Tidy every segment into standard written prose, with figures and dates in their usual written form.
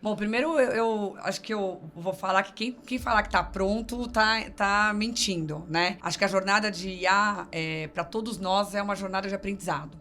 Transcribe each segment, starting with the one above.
Bom, primeiro eu acho que eu vou falar que quem falar que tá pronto tá mentindo, né? Acho que a jornada de IA, para todos nós, é uma jornada de aprendizado.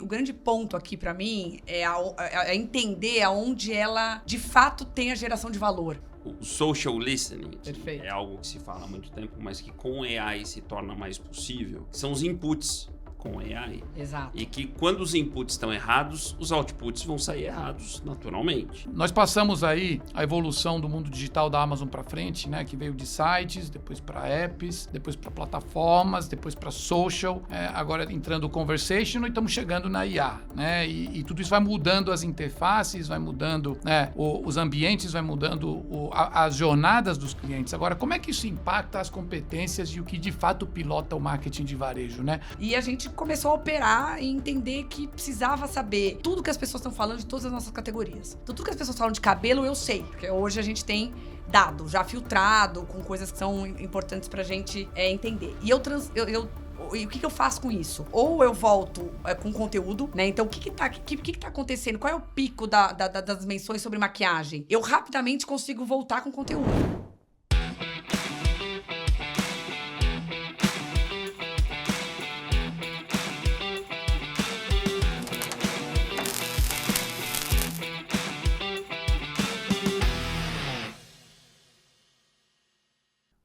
O grande ponto aqui para mim é entender aonde ela, de fato, tem a geração de valor. O social listening, Perfeito. é algo que se fala há muito tempo, mas que com AI se torna mais possível, são os inputs com AI. Exato. E que quando os inputs estão errados, os outputs vão sair errados, naturalmente. Nós passamos aí a evolução do mundo digital da Amazon para frente, né? Que veio de sites, depois para apps, depois para plataformas, depois para social, agora entrando o conversational e estamos chegando na IA, né? E tudo isso vai mudando as interfaces, vai mudando, né, os ambientes, vai mudando as jornadas dos clientes. Agora, como é que isso impacta as competências e o que de fato pilota o marketing de varejo, né? E a gente começou a operar e entender que precisava saber tudo que as pessoas estão falando de todas as nossas categorias. Então, tudo que as pessoas falam de cabelo, eu sei. Porque hoje a gente tem dado já filtrado, com coisas que são importantes pra gente entender. E e o que eu faço com isso? Ou eu volto com conteúdo, né? Então, o que tá acontecendo? Qual é o pico das menções sobre maquiagem? Eu rapidamente consigo voltar com conteúdo.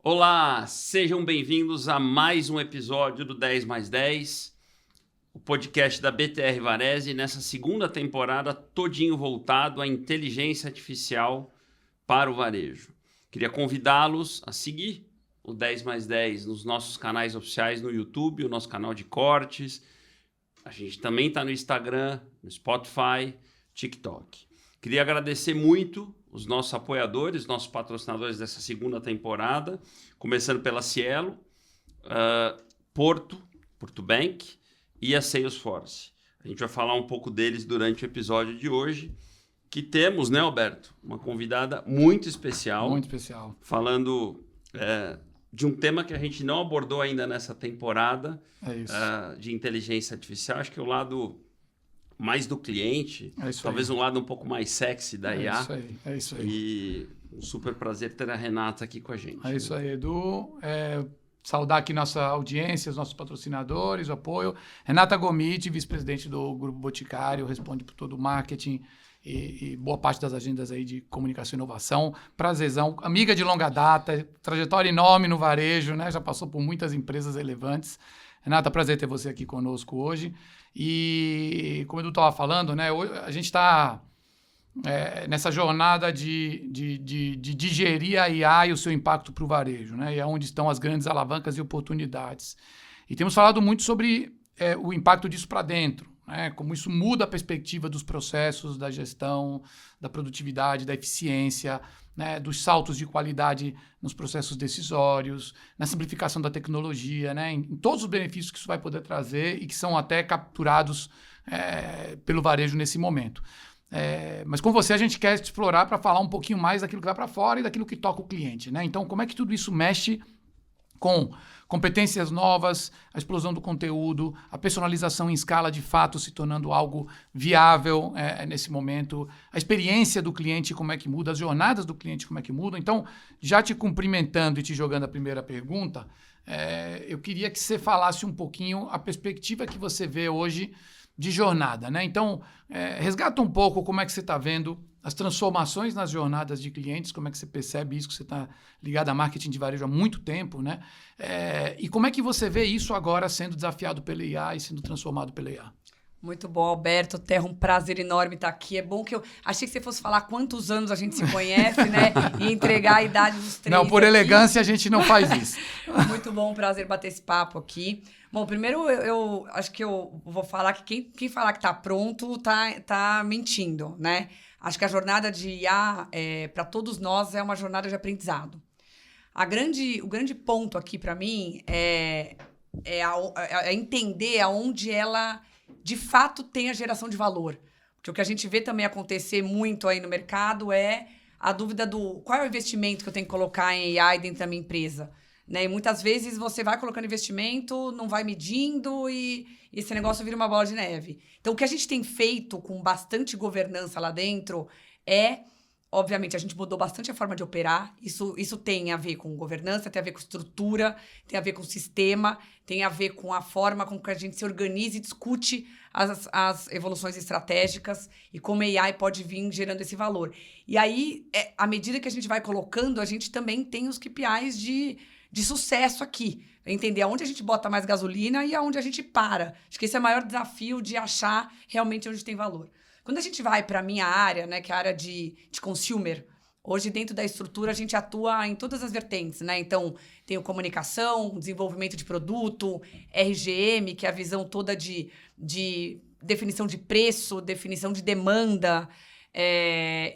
Olá, sejam bem-vindos a mais um episódio do 10 mais 10, o podcast da BTR Varese, nessa segunda temporada todinho voltado à inteligência artificial para o varejo. Queria convidá-los a seguir o 10 mais 10 nos nossos canais oficiais no YouTube, o nosso canal de cortes. A gente também está no Instagram, no Spotify, TikTok. Queria agradecer muito os nossos apoiadores, nossos patrocinadores dessa segunda temporada, começando pela Cielo, Porto Bank e a Salesforce. A gente vai falar um pouco deles durante o episódio de hoje, que temos, né, Alberto, uma convidada muito especial. Muito especial. Falando de um tema que a gente não abordou ainda nessa temporada, de inteligência artificial. Acho que é o lado mais do cliente, talvez um lado um pouco mais sexy da IA. É isso aí. E um super prazer ter a Renata aqui com a gente. É isso aí, Edu. Saudar aqui nossa audiência, os nossos patrocinadores, o apoio. Renata Gomiti, vice-presidente do Grupo Boticário, responde por todo o marketing e boa parte das agendas aí de comunicação e inovação. Prazerzão, amiga de longa data, trajetória enorme no varejo, né? Já passou por muitas empresas relevantes. Renata, prazer ter você aqui conosco hoje. E como o Edu estava falando, né, a gente está nessa jornada de digerir a IA e o seu impacto para o varejo, né, e é onde estão as grandes alavancas e oportunidades. E temos falado muito sobre o impacto disso para dentro, né, como isso muda a perspectiva dos processos, da gestão, da produtividade, da eficiência, né, dos saltos de qualidade nos processos decisórios, na simplificação da tecnologia, né, em todos os benefícios que isso vai poder trazer e que são até capturados pelo varejo nesse momento. Mas com você a gente quer explorar para falar um pouquinho mais daquilo que vai para fora e daquilo que toca o cliente, né? Então, como é que tudo isso mexe com competências novas, a explosão do conteúdo, a personalização em escala de fato se tornando algo viável nesse momento, a experiência do cliente, como é que muda, as jornadas do cliente, como é que mudam. Então, já te cumprimentando e te jogando a primeira pergunta, eu queria que você falasse um pouquinho a perspectiva que você vê hoje de jornada, né? Então, resgata um pouco como é que você está vendo as transformações nas jornadas de clientes, como é que você percebe isso, que você está ligado a marketing de varejo há muito tempo, né? E como é que você vê isso agora sendo desafiado pela IA e sendo transformado pela IA? Muito bom, Alberto. Terra, um prazer enorme estar aqui. É bom que eu achei que você fosse falar quantos anos a gente se conhece, né? E entregar a idade dos três. Não, por aqui. Elegância a gente não faz isso. Muito bom, prazer bater esse papo aqui. Bom, primeiro eu acho que eu vou falar que quem falar que tá pronto tá mentindo, né? Acho que a jornada de IA, para todos nós, é uma jornada de aprendizado. O grande ponto aqui para mim é entender aonde ela de fato tem a geração de valor. Porque o que a gente vê também acontecer muito aí no mercado é a dúvida do qual é o investimento que eu tenho que colocar em AI dentro da minha empresa. Né? E muitas vezes você vai colocando investimento, não vai medindo e esse negócio vira uma bola de neve. Então, o que a gente tem feito com bastante governança lá dentro é obviamente, a gente mudou bastante a forma de operar. Isso tem a ver com governança, tem a ver com estrutura, tem a ver com sistema, tem a ver com a forma com que a gente se organiza e discute as evoluções estratégicas e como a AI pode vir gerando esse valor. E aí, à medida que a gente vai colocando, a gente também tem os KPIs de sucesso aqui. Entender aonde a gente bota mais gasolina e aonde a gente para. Acho que esse é o maior desafio de achar realmente onde tem valor. Quando a gente vai para a minha área, né, que é a área de consumer, hoje dentro da estrutura a gente atua em todas as vertentes, né? Então, tem comunicação, desenvolvimento de produto, RGM, que é a visão toda de definição de preço, definição de demanda,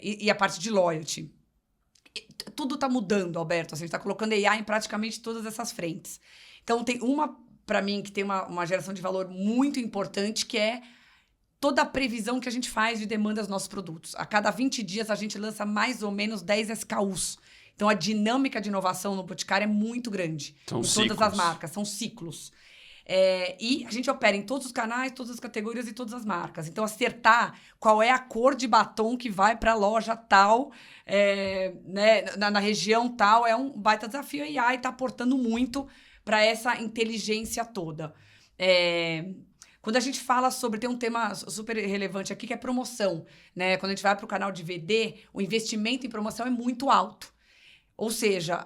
e a parte de loyalty. Tudo está mudando, Alberto. Assim, a gente está colocando AI em praticamente todas essas frentes. Então, tem uma, para mim, que tem uma geração de valor muito importante, que é toda a previsão que a gente faz de demanda dos nossos produtos. A cada 20 dias, a gente lança mais ou menos 10 SKUs. Então, a dinâmica de inovação no Boticário é muito grande. São em ciclos. todas as marcas, são ciclos. E a gente opera em todos os canais, todas as categorias e todas as marcas. Então, acertar qual é a cor de batom que vai para a loja tal, né, na região tal, é um baita desafio. A AI está aportando muito para essa inteligência toda. Quando a gente fala sobre... Tem um tema super relevante aqui, que é promoção, né? Quando a gente vai para o canal de VD, o investimento em promoção é muito alto. Ou seja,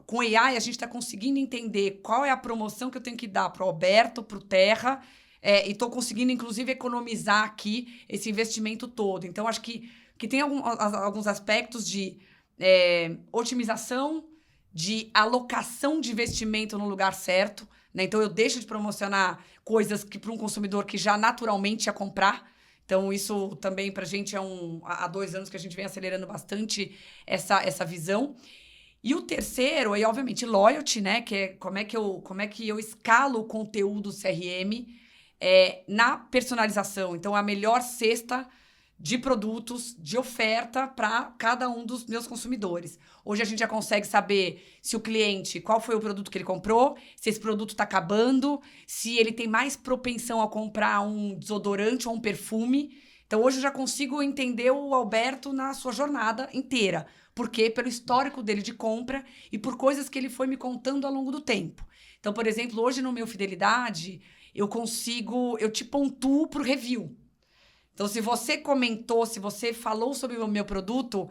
com AI a gente está conseguindo entender qual é a promoção que eu tenho que dar para o Alberto, para o Terra, e estou conseguindo, inclusive, economizar aqui esse investimento todo. Então, acho que tem alguns aspectos de otimização, de alocação de investimento no lugar certo, né? Então, eu deixo de promocionar coisas que para um consumidor que já naturalmente ia comprar. Então, isso também para a gente há 2 anos que a gente vem acelerando bastante essa visão. E o terceiro, aí, obviamente, loyalty, né? Que é como é que eu escalo o conteúdo CRM na personalização. Então, a melhor cesta de produtos, de oferta para cada um dos meus consumidores. Hoje a gente já consegue saber se o cliente, qual foi o produto que ele comprou, se esse produto está acabando, se ele tem mais propensão a comprar um desodorante ou um perfume. Então, hoje eu já consigo entender o Alberto na sua jornada inteira. Por quê? Pelo histórico dele de compra e por coisas que ele foi me contando ao longo do tempo. Então, por exemplo, hoje no meu Fidelidade, eu te pontuo por review. Então, se você comentou, se você falou sobre o meu produto,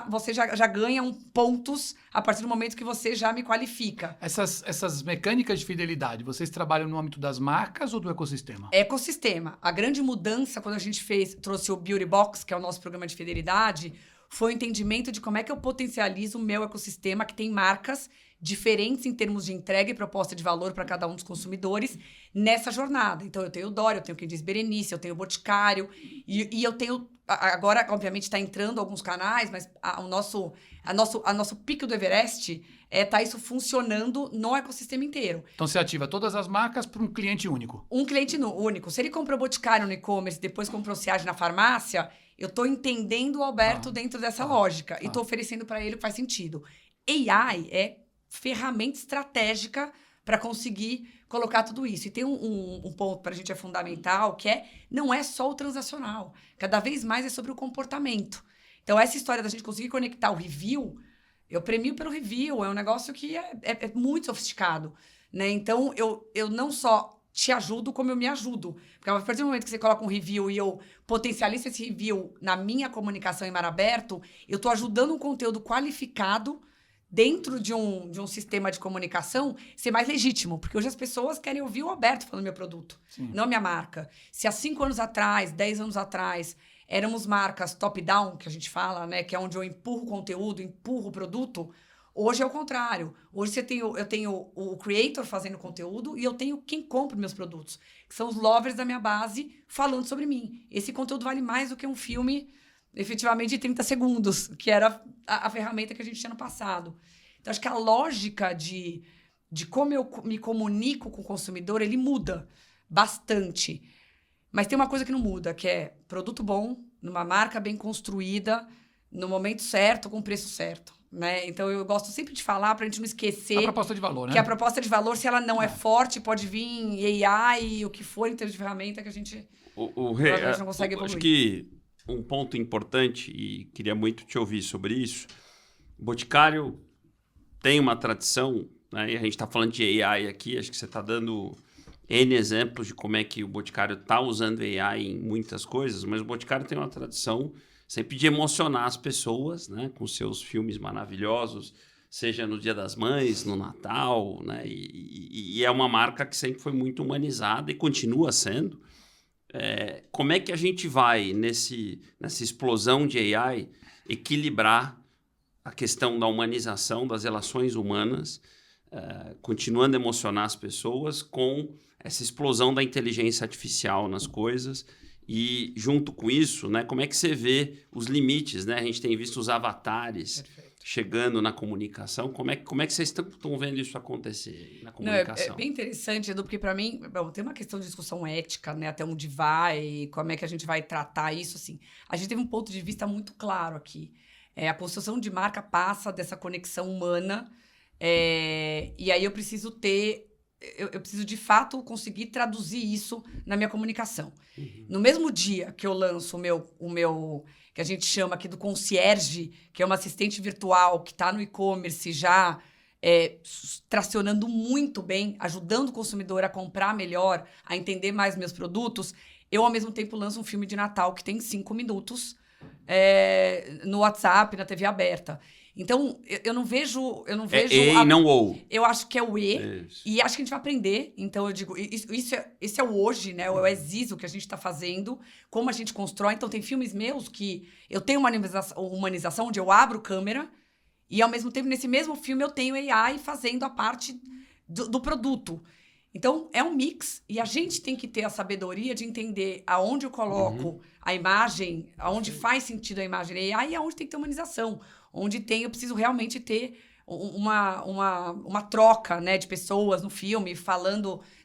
você já ganha pontos a partir do momento que você já me qualifica. Essas mecânicas de fidelidade, vocês trabalham no âmbito das marcas ou do ecossistema? Ecossistema. A grande mudança, quando a gente trouxe o Beauty Box, que é o nosso programa de fidelidade, foi o entendimento de como é que eu potencializo o meu ecossistema, que tem marcas diferentes em termos de entrega e proposta de valor para cada um dos consumidores nessa jornada. Então, eu tenho o Dória, eu tenho quem diz Berenice, eu tenho o Boticário, e eu tenho... Agora, obviamente, está entrando alguns canais, mas o nosso pico do Everest tá isso funcionando no ecossistema inteiro. Então, você ativa todas as marcas para um cliente único. Um cliente único. Se ele comprou Boticário no e-commerce, depois comprou Ciage na farmácia, eu estou entendendo o Alberto dentro dessa lógica e estou oferecendo para ele o que faz sentido. AI é ferramenta estratégica para conseguir colocar tudo isso. E tem um ponto para a gente fundamental, que não é só o transacional. Cada vez mais é sobre o comportamento. Então, essa história da gente conseguir conectar o review, eu premio pelo review, é um negócio que é muito sofisticado, né? Então, eu não só te ajudo, como eu me ajudo. Porque a partir do momento que você coloca um review e eu potencializo esse review na minha comunicação em mar aberto, eu estou ajudando um conteúdo qualificado dentro de um sistema de comunicação ser mais legítimo. Porque hoje as pessoas querem ouvir o Alberto falando meu produto, não minha marca. Se há 5 anos atrás, 10 anos atrás, éramos marcas top-down, que a gente fala, né? Que é onde eu empurro o conteúdo, empurro o produto. Hoje é o contrário. Hoje eu tenho o creator fazendo conteúdo e eu tenho quem compra meus produtos, que são os lovers da minha base falando sobre mim. Esse conteúdo vale mais do que um filme, efetivamente, de 30 segundos, que era a ferramenta que a gente tinha no passado. Então, acho que a lógica de como eu me comunico com o consumidor, ele muda bastante. Mas tem uma coisa que não muda, que é produto bom, numa marca bem construída, no momento certo, com o preço certo. Né? Então, eu gosto sempre de falar para a gente não esquecer... A proposta de valor, né? Que a proposta de valor, se ela não é forte, pode vir AI, o que for em termos de ferramenta, que a gente provavelmente não consegue evoluir. Acho que um ponto importante e queria muito te ouvir sobre isso. O Boticário tem uma tradição, né? E a gente está falando de AI aqui, acho que você está dando N exemplos de como é que o Boticário está usando AI em muitas coisas, mas o Boticário tem uma tradição sempre de emocionar as pessoas, né? Com seus filmes maravilhosos, seja no Dia das Mães, no Natal, né? E é uma marca que sempre foi muito humanizada e continua sendo. Como é que a gente vai, nessa explosão de AI, equilibrar a questão da humanização das relações humanas, continuando a emocionar as pessoas com essa explosão da inteligência artificial nas coisas e, junto com isso, né, como é que você vê os limites, né? A gente tem visto os avatares chegando na comunicação. Como é que vocês estão vendo isso acontecer na comunicação? Não, é bem interessante, Edu, porque para mim, tem uma questão de discussão ética, né? Até onde vai, como é que a gente vai tratar isso, assim. A gente teve um ponto de vista muito claro aqui. A construção de marca passa dessa conexão humana, e aí eu preciso eu preciso de fato conseguir traduzir isso na minha comunicação. Uhum. No mesmo dia que eu lanço o meu que a gente chama aqui do concierge, que é uma assistente virtual que está no e-commerce já tracionando muito bem, ajudando o consumidor a comprar melhor, a entender mais meus produtos, eu ao mesmo tempo lanço um filme de Natal que tem 5 minutos no WhatsApp, na TV aberta. Então, eu não vejo... E não ou. Eu acho que é o E, e acho que a gente vai aprender. Então, eu digo, esse é o hoje, né? O exício que a gente está fazendo, como a gente constrói. Então, tem filmes meus que eu tenho uma humanização onde eu abro câmera e, ao mesmo tempo, nesse mesmo filme, eu tenho AI fazendo a parte do produto. Então, é um mix e a gente tem que ter a sabedoria de entender aonde eu coloco a imagem, aonde faz sentido a imagem AI e aonde tem que ter humanização. Onde eu preciso realmente ter uma troca, né, de pessoas no filme,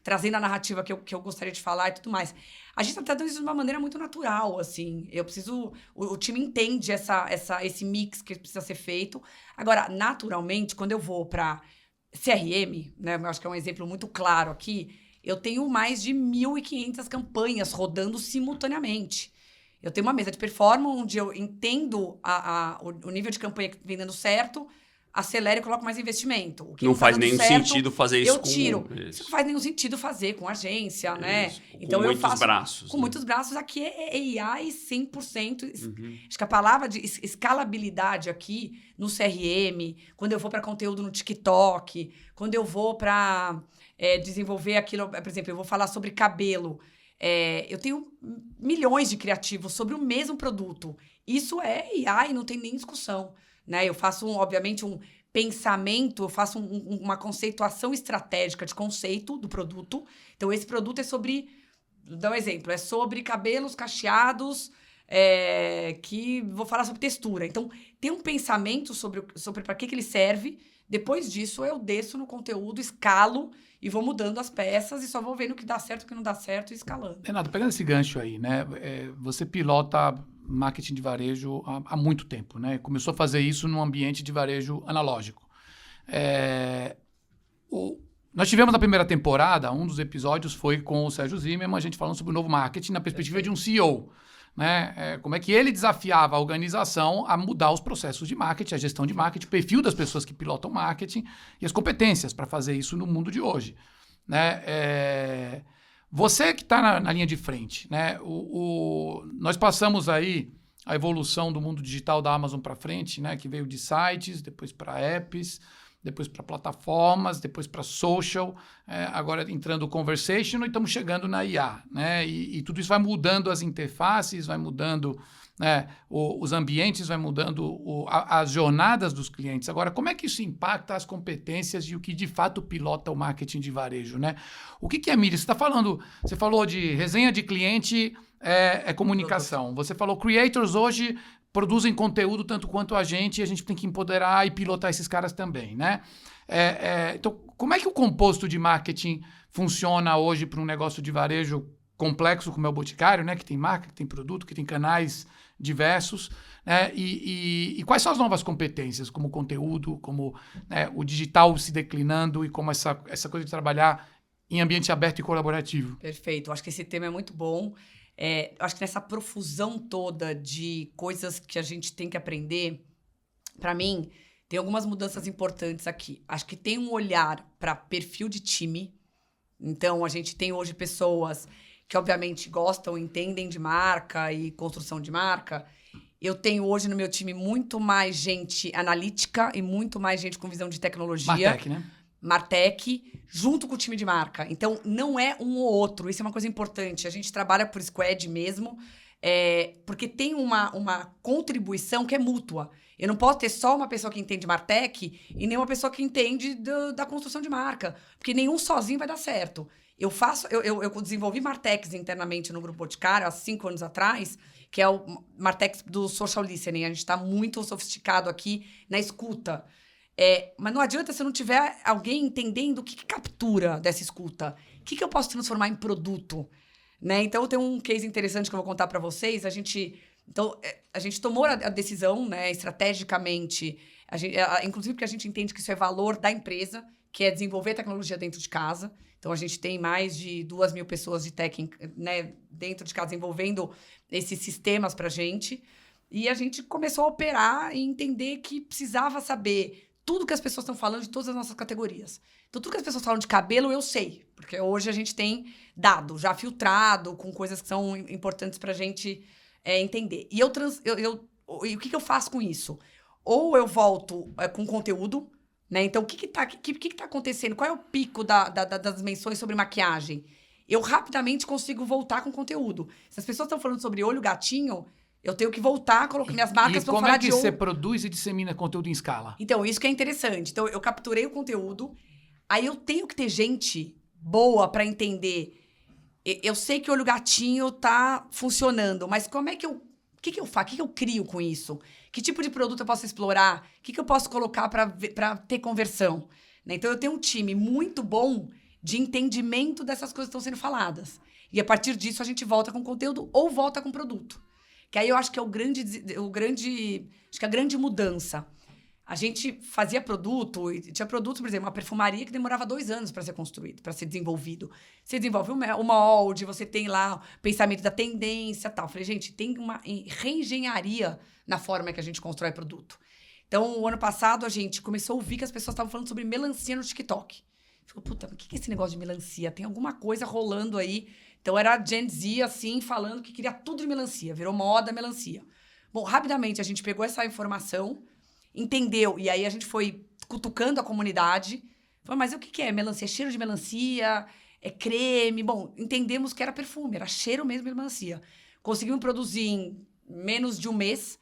trazendo a narrativa que eu gostaria de falar e tudo mais. A gente está tratando isso de uma maneira muito natural, assim. O time entende esse mix que precisa ser feito. Agora, naturalmente, quando eu vou para CRM, né, eu acho que é um exemplo muito claro aqui, eu tenho mais de 1.500 campanhas rodando simultaneamente. Eu tenho uma mesa de performance onde eu entendo o nível de campanha que vem dando certo, acelero e coloco mais investimento. O que não faz nenhum certo, sentido fazer isso eu tiro. Isso não faz nenhum sentido fazer com agência, né? Então eu faço braços, com muitos braços. Aqui é AI 100%. Acho que a palavra de escalabilidade aqui no CRM, quando eu vou para conteúdo no TikTok, quando eu vou para desenvolver aquilo, por exemplo, eu vou falar sobre cabelo. Eu tenho milhões de criativos sobre o mesmo produto. Isso é AI, não tem nem discussão. Né? Eu faço, obviamente, um pensamento, eu faço uma conceituação estratégica de conceito do produto. Então, esse produto é sobre... Vou dar um exemplo. É sobre cabelos cacheados, que vou falar sobre textura. Então, tem um pensamento sobre para que ele serve. Depois disso, eu desço no conteúdo, escalo e vou mudando as peças e só vou vendo o que dá certo, o que não dá certo e escalando. Renato, pegando esse gancho aí, né? Você pilota marketing de varejo há muito tempo, né? Começou a fazer isso num ambiente de varejo analógico. Nós tivemos na primeira temporada, um dos episódios foi com o Sérgio Zimmermann, a gente falando sobre o novo marketing na perspectiva de um CEO. Né? Como é que ele desafiava a organização a mudar os processos de marketing, a gestão de marketing, o perfil das pessoas que pilotam marketing e as competências para fazer isso no mundo de hoje. Né? Você que está na linha de frente, né? Nós passamos aí a evolução do mundo digital da Amazon para frente, né? Que veio de sites, depois para apps, depois para plataformas, depois para social, agora entrando o conversational e estamos chegando na IA. Né? E tudo isso vai mudando as interfaces, vai mudando, né, os ambientes, vai mudando as jornadas dos clientes. Agora, como é que isso impacta as competências e o que de fato pilota o marketing de varejo? Né? O que é mídia? Você falou de resenha de cliente, comunicação. Você falou creators hoje produzem conteúdo tanto quanto a gente tem que empoderar e pilotar esses caras também, né? Então, como é que o composto de marketing funciona hoje para um negócio de varejo complexo como é o Boticário, né? Que tem marca, que tem produto, que tem canais diversos, né? E quais são as novas competências, como conteúdo, como, né, o digital se declinando e como essa coisa de trabalhar em ambiente aberto e colaborativo? Perfeito. Acho que esse tema é muito bom. Acho que nessa profusão toda de coisas que a gente tem que aprender, para mim, tem algumas mudanças importantes aqui. Acho que tem um olhar para perfil de time. Então, a gente tem hoje pessoas que, obviamente, gostam, entendem de marca e construção de marca. Eu tenho hoje no meu time muito mais gente analítica e muito mais gente com visão de tecnologia. Martech, né? Martech, junto com o time de marca. Então, não é um ou outro. Isso é uma coisa importante. A gente trabalha por squad mesmo, porque tem uma contribuição que é mútua. Eu não posso ter só uma pessoa que entende Martech e nem uma pessoa que entende da construção de marca. Porque nenhum sozinho vai dar certo. Eu desenvolvi Martechs internamente no Grupo Boticário há 5 anos atrás, que é o Martech do social listening. A gente está muito sofisticado aqui na escuta. Mas não adianta se não tiver alguém entendendo o que captura dessa escuta. O que eu posso transformar em produto? Né? Então, tem um case interessante que eu vou contar para vocês. A gente tomou a decisão, né, estrategicamente, inclusive porque a gente entende que isso é valor da empresa, que é desenvolver tecnologia dentro de casa. Então, a gente tem mais de 2.000 pessoas de tech, né, dentro de casa, envolvendo esses sistemas para a gente. E a gente começou a operar e entender que precisava saber tudo que as pessoas estão falando de todas as nossas categorias. Então, tudo que as pessoas falam de cabelo, eu sei. Porque hoje a gente tem dado já filtrado, com coisas que são importantes para a gente entender. E o que eu faço com isso? Ou eu volto com conteúdo, né? Então, o que tá acontecendo? Qual é o pico das menções sobre maquiagem? Eu rapidamente consigo voltar com conteúdo. Se as pessoas estão falando sobre olho gatinho, eu tenho que voltar, colocar minhas marcas para falar de E como é que você produz e dissemina conteúdo em escala? Então, isso que é interessante. Então, eu capturei o conteúdo, aí eu tenho que ter gente boa para entender. Eu sei que o olho gatinho tá funcionando, mas como é que o que eu faço? O que eu crio com isso? Que tipo de produto eu posso explorar? O que eu posso colocar para ter conversão? Né? Então, eu tenho um time muito bom de entendimento dessas coisas que estão sendo faladas. E, a partir disso, a gente volta com conteúdo ou volta com produto. Que aí eu acho que é a grande mudança. A gente fazia produto, e tinha produto, por exemplo, uma perfumaria que demorava 2 anos para ser construído, para ser desenvolvido. Você desenvolve o molde, você tem lá o pensamento da tendência e tal. Eu falei, gente, tem uma reengenharia na forma que a gente constrói produto. Então, o ano passado, a gente começou a ouvir que as pessoas estavam falando sobre melancia no TikTok. Ficou, puta, mas o que é esse negócio de melancia? Tem alguma coisa rolando aí. Então, era a Gen Z, assim, falando que queria tudo de melancia. Virou moda melancia. Bom, rapidamente, a gente pegou essa informação, entendeu, e aí a gente foi cutucando a comunidade. Falou, mas o que é melancia? É cheiro de melancia? É creme? Bom, entendemos que era perfume, era cheiro mesmo de melancia. Conseguimos produzir em menos de um mês.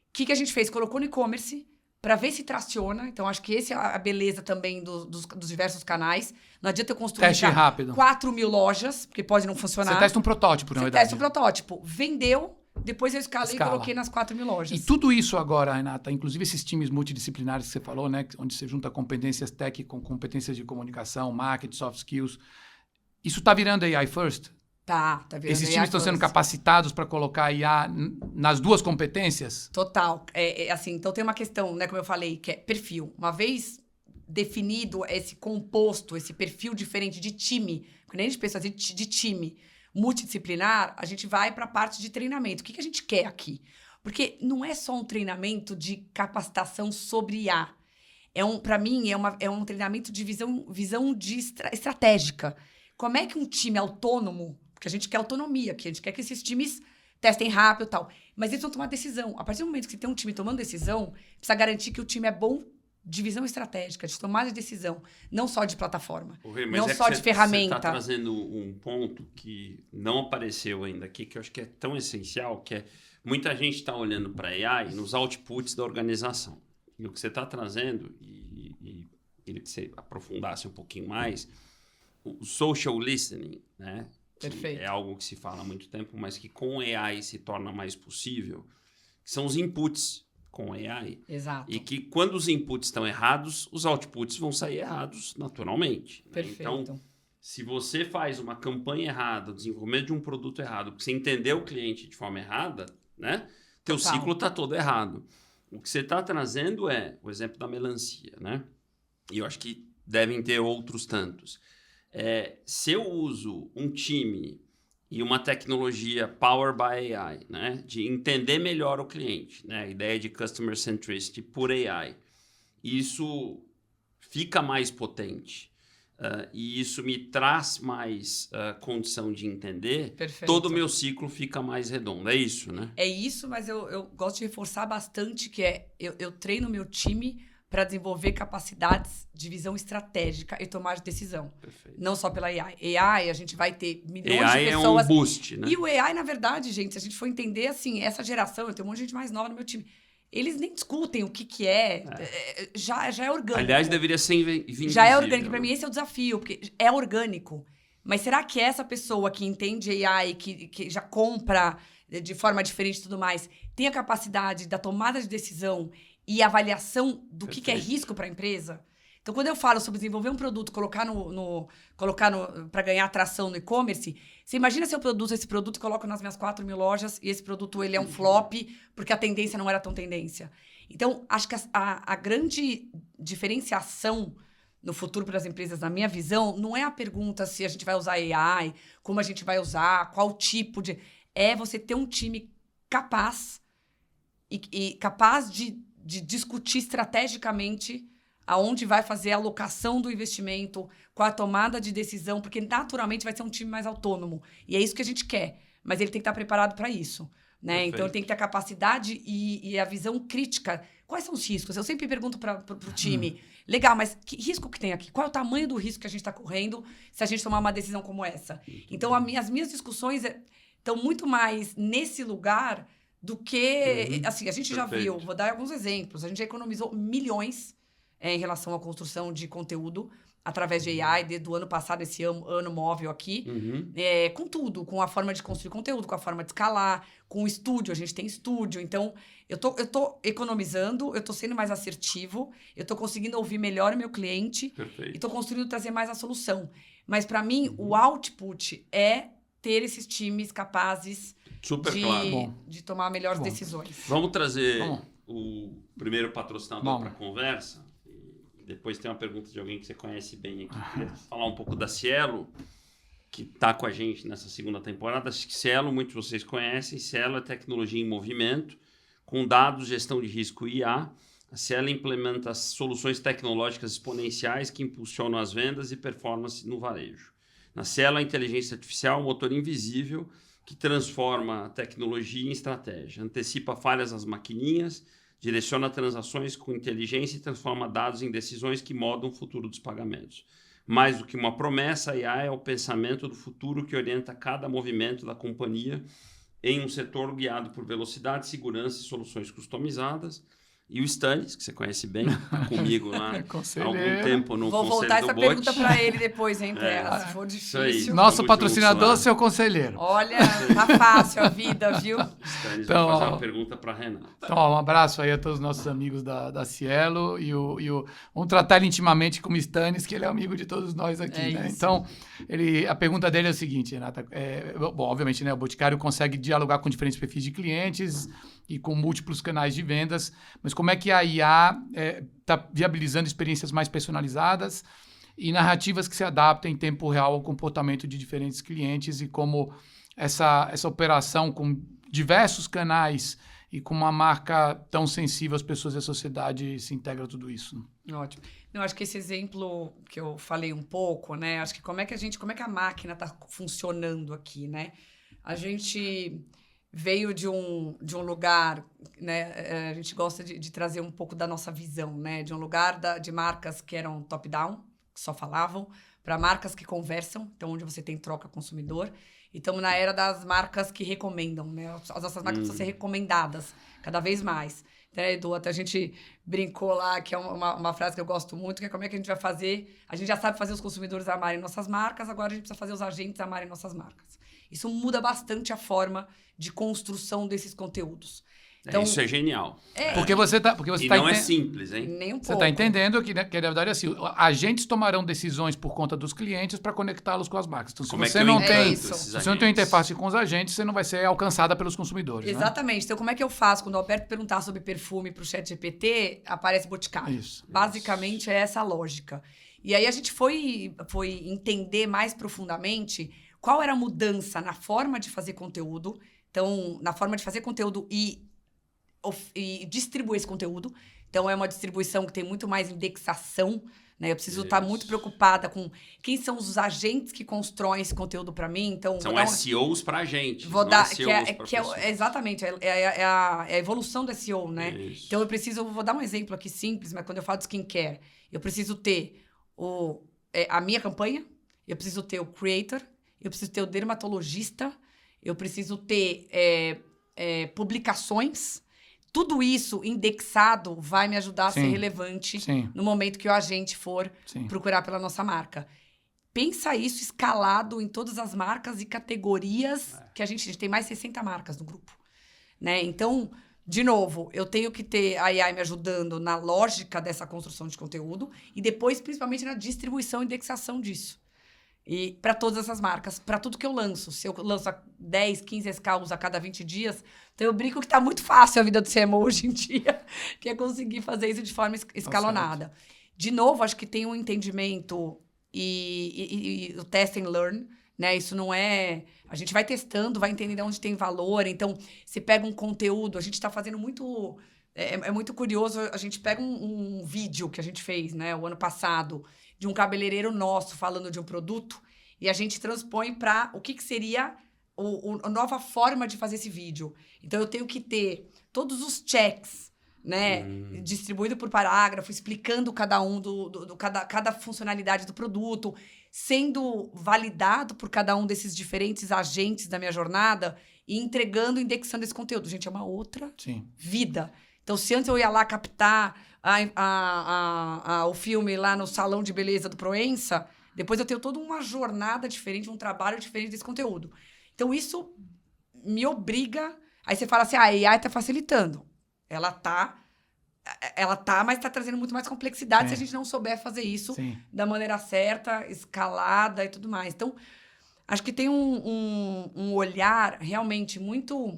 O que a gente fez? Colocou no e-commerce para ver se traciona. Então, acho que essa é a beleza também dos diversos canais. Não adianta eu construir Teste rápido. 4.000 lojas, porque pode não funcionar. Você testa um protótipo, na verdade. Você testa um protótipo. Vendeu, depois eu escalei e coloquei nas 4.000 lojas. E tudo isso agora, Renata, inclusive esses times multidisciplinares que você falou, né, onde você junta competências tech com competências de comunicação, marketing, soft skills, isso está virando AI first? Tá virando. Esses times estão sendo capacitados para colocar IA nas duas competências? Total. Assim, então tem uma questão, né, como eu falei, que é perfil. Uma vez definido esse composto, esse perfil diferente de time, porque nem a gente pensa assim, de time multidisciplinar, a gente vai para a parte de treinamento. O que a gente quer aqui? Porque não é só um treinamento de capacitação sobre IA. Para mim, é um treinamento de visão estratégica. Como é que um time autônomo, porque a gente quer autonomia aqui, a gente quer que esses times testem rápido e tal, mas eles vão tomar decisão. A partir do momento que você tem um time tomando decisão, precisa garantir que o time é bom de visão estratégica, de tomada de decisão, não só de plataforma, não só de ferramenta. Você está trazendo um ponto que não apareceu ainda aqui, que eu acho que é tão essencial, que é muita gente está olhando para a AI nos outputs da organização. E o que você está trazendo, e queria que você aprofundasse um pouquinho mais, o social listening, né? Perfeito. É algo que se fala há muito tempo, mas que com AI se torna mais possível, que são os inputs com AI. Exato. E que quando os inputs estão errados, os outputs vão sair errados naturalmente. Perfeito. Né? Então, se você faz uma campanha errada, o desenvolvimento de um produto errado, porque você entendeu o cliente de forma errada, né? Teu ciclo está todo errado. O que você está trazendo é o exemplo da melancia, né? E eu acho que devem ter outros tantos. Se eu uso um time e uma tecnologia Power by AI, né? De entender melhor o cliente, né? A ideia de Customer Centricity por AI. Isso fica mais potente. E isso me traz mais condição de entender. Perfeito. Todo o meu ciclo fica mais redondo. É isso, né? É isso, mas eu gosto de reforçar bastante que eu treino meu time para desenvolver capacidades de visão estratégica e tomar de decisão. Perfeito. Não só pela AI. AI, a gente vai ter milhões AI de pessoas... é um boost, né? E o AI, na verdade, gente, se a gente for entender, assim, essa geração, eu tenho um monte de gente mais nova no meu time, eles nem discutem o que é. Já é orgânico. Aliás, deveria ser invisível. Já é orgânico. Para mim, esse é o desafio, porque é orgânico. Mas será que essa pessoa que entende AI, que já compra de forma diferente e tudo mais, tem a capacidade da tomada de decisão e avaliação do que é risco para a empresa? Então, quando eu falo sobre desenvolver um produto, colocar para ganhar atração no e-commerce, você imagina se eu produzo esse produto e coloco nas minhas 4.000 lojas e esse produto ele é um flop porque a tendência não era tão tendência. Então, acho que a grande diferenciação no futuro para as empresas, na minha visão, não é a pergunta se a gente vai usar AI, como a gente vai usar, qual tipo de... É você ter um time capaz e capaz de discutir estrategicamente aonde vai fazer a alocação do investimento, qual a tomada de decisão, porque naturalmente vai ser um time mais autônomo. E é isso que a gente quer, mas ele tem que estar preparado para isso. Né? Então, ele tem que ter a capacidade e a visão crítica. Quais são os riscos? Eu sempre pergunto para o time, legal, mas que risco que tem aqui? Qual é o tamanho do risco que a gente está correndo se a gente tomar uma decisão como essa? Então, as minhas discussões estão muito mais nesse lugar do que... Assim, a gente já viu, vou dar alguns exemplos, a gente já economizou milhões em relação à construção de conteúdo através de AI, desde o ano passado, esse ano móvel aqui, com tudo, com a forma de construir conteúdo, com a forma de escalar, com o estúdio, a gente tem estúdio. Então, eu tô economizando, eu tô sendo mais assertivo, eu tô conseguindo ouvir melhor o meu cliente. Perfeito. E tô construindo trazer mais a solução. Mas, para mim, o output é ter esses times capazes de tomar melhores decisões. Vamos trazer o primeiro patrocinador para a conversa. Depois tem uma pergunta de alguém que você conhece bem aqui. Queria falar um pouco da Cielo, que está com a gente nessa segunda temporada. Cielo, muitos de vocês conhecem. Cielo é tecnologia em movimento, com dados, gestão de risco e IA. A Cielo implementa soluções tecnológicas exponenciais que impulsionam as vendas e performance no varejo. Na Cielo, a inteligência artificial é um motor invisível que transforma a tecnologia em estratégia, antecipa falhas nas maquininhas, direciona transações com inteligência e transforma dados em decisões que modam o futuro dos pagamentos. Mais do que uma promessa, a IA é o pensamento do futuro que orienta cada movimento da companhia em um setor guiado por velocidade, segurança e soluções customizadas. E o Stannis, que você conhece bem, tá comigo lá há algum tempo no Vou Conselho voltar do essa Bote. pergunta para ele depois, hein, Tela? Se for difícil. Nosso patrocinador, seu conselheiro. Olha, tá fácil a vida, viu? Stannis, Então, vou fazer uma pergunta para Renata. Então, um abraço aí a todos os nossos amigos da Cielo vamos tratar ele intimamente como Stannis, que ele é amigo de todos nós aqui, né? Isso. Então, a pergunta dele é o seguinte, Renata. Bom, obviamente, né, o Boticário consegue dialogar com diferentes perfis de clientes e com múltiplos canais de vendas, mas como é que a IA está viabilizando experiências mais personalizadas e narrativas que se adaptem em tempo real ao comportamento de diferentes clientes e como essa operação com diversos canais e com uma marca tão sensível às pessoas e à sociedade se integra tudo isso? Ótimo. Eu acho que esse exemplo que eu falei um pouco, né? Acho que como é que a máquina está funcionando aqui, né? A gente veio de um lugar, né? A gente gosta de trazer um pouco da nossa visão, né? De um lugar de marcas que eram top-down, que só falavam, para marcas que conversam, então onde você tem troca consumidor. E estamos na era das marcas que recomendam, né? As nossas marcas precisam ser recomendadas cada vez mais. Então, Edu, até a gente brincou lá, que é uma frase que eu gosto muito, que é como é que a gente vai fazer... A gente já sabe fazer os consumidores amarem nossas marcas, agora a gente precisa fazer os agentes amarem nossas marcas. Isso muda bastante a forma de construção desses conteúdos. Então, isso é genial. Porque você tá não é simples, hein? Nem um pouco. Você está entendendo que, né, que, na verdade, assim, agentes tomarão decisões por conta dos clientes para conectá-los com as marcas. Então, se você não tem interface com os agentes, você não vai ser alcançada pelos consumidores. Exatamente. Né? Então, como é que eu faço? Quando o Alberto perguntar sobre perfume para o ChatGPT, aparece Boticário. Isso. Basicamente, é essa a lógica. E aí, a gente foi entender mais profundamente qual era a mudança na forma de fazer conteúdo. Então, na forma de fazer conteúdo e distribuir esse conteúdo. Então, é uma distribuição que tem muito mais indexação, né? Eu preciso estar muito preocupada com quem são os agentes que constroem esse conteúdo para mim. Então, são SEOs para gente. Vou dar, exatamente, é a evolução do SEO, né? Isso. Então, vou dar um exemplo aqui simples, mas quando eu falo de skincare, eu preciso ter a minha campanha, eu preciso ter o creator, eu preciso ter o dermatologista, eu preciso ter publicações. Tudo isso indexado vai me ajudar a ser relevante no momento que o agente for procurar pela nossa marca. Pensa isso escalado em todas as marcas e categorias que a gente tem mais de 60 marcas no grupo, né? Então, de novo, eu tenho que ter a AI me ajudando na lógica dessa construção de conteúdo e depois, principalmente, na distribuição e indexação disso. E para todas essas marcas, para tudo que eu lanço. Se eu lanço 10, 15 SKUs a cada 20 dias, então eu brinco que tá muito fácil a vida do CMO hoje em dia, que é conseguir fazer isso de forma escalonada. De novo, acho que tem um entendimento e o test and learn, né? Isso não é... A gente vai testando, vai entendendo onde tem valor. Então, você pega um conteúdo, a gente está fazendo muito... É muito curioso, a gente pega um vídeo que a gente fez, né, o ano passado, de um cabeleireiro nosso falando de um produto, e a gente transpõe para o que seria a nova forma de fazer esse vídeo. Então, eu tenho que ter todos os checks, né, distribuído por parágrafo, explicando cada cada funcionalidade do produto, sendo validado por cada um desses diferentes agentes da minha jornada e entregando, indexando esse conteúdo. Gente, é uma outra vida. Então, se antes eu ia lá captar o filme lá no salão de beleza do Proença, depois eu tenho toda uma jornada diferente, um trabalho diferente desse conteúdo. Então, isso me obriga... Aí você fala assim, a AI está facilitando. Ela tá, mas está trazendo muito mais complexidade se a gente não souber fazer isso da maneira certa, escalada e tudo mais. Então, acho que tem um olhar realmente muito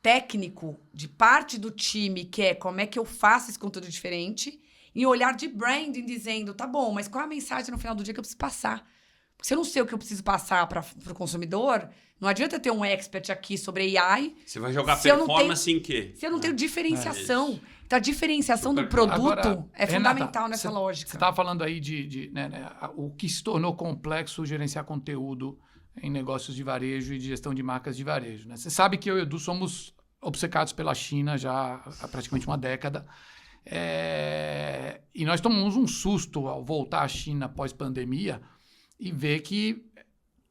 técnico de parte do time, que é como é que eu faço esse conteúdo diferente, e olhar de branding dizendo, tá bom, mas qual é a mensagem no final do dia que eu preciso passar? Porque se eu não sei o que eu preciso passar para o consumidor, não adianta ter um expert aqui sobre AI. Você vai jogar performance em quê? Se eu não tenho diferenciação. Então, a diferenciação do produto é fundamental nessa lógica. Você estava falando aí o que se tornou complexo gerenciar conteúdo em negócios de varejo e de gestão de marcas de varejo, né? Você sabe que eu e o Edu somos obcecados pela China já há praticamente uma década. E nós tomamos um susto ao voltar à China pós-pandemia e ver que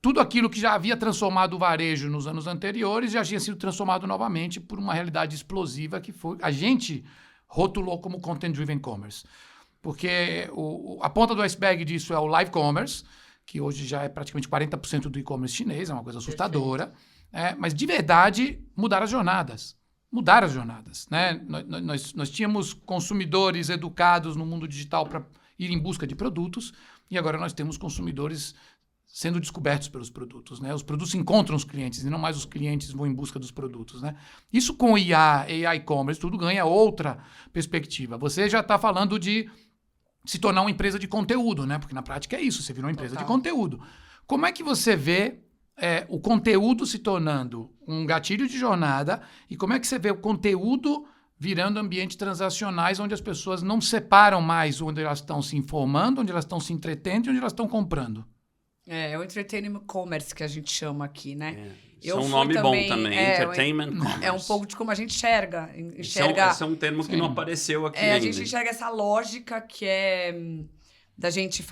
tudo aquilo que já havia transformado o varejo nos anos anteriores já tinha sido transformado novamente por uma realidade explosiva que foi... A gente rotulou como Content-Driven Commerce. Porque a ponta do iceberg disso é o Live Commerce, que hoje já é praticamente 40% do e-commerce chinês, é uma coisa assustadora. Mas, de verdade, mudaram as jornadas. Né? Nós tínhamos consumidores educados no mundo digital para ir em busca de produtos, e agora nós temos consumidores sendo descobertos pelos produtos, né? Os produtos encontram os clientes, e não mais os clientes vão em busca dos produtos, né? Isso com IA, AI Commerce, tudo ganha outra perspectiva. Você já está falando de se tornar uma empresa de conteúdo, né? Porque na prática é isso, você virou uma empresa de conteúdo. Como é que você vê o conteúdo se tornando um gatilho de jornada e como é que você vê o conteúdo virando ambientes transacionais onde as pessoas não separam mais onde elas estão se informando, onde elas estão se entretendo e onde elas estão comprando? É o entertainment commerce que a gente chama aqui, né? Isso é um nome bom também, entertainment commerce. É um pouco de como a gente enxerga. Esse é um termo que não apareceu aqui ainda. A gente enxerga essa lógica que é da gente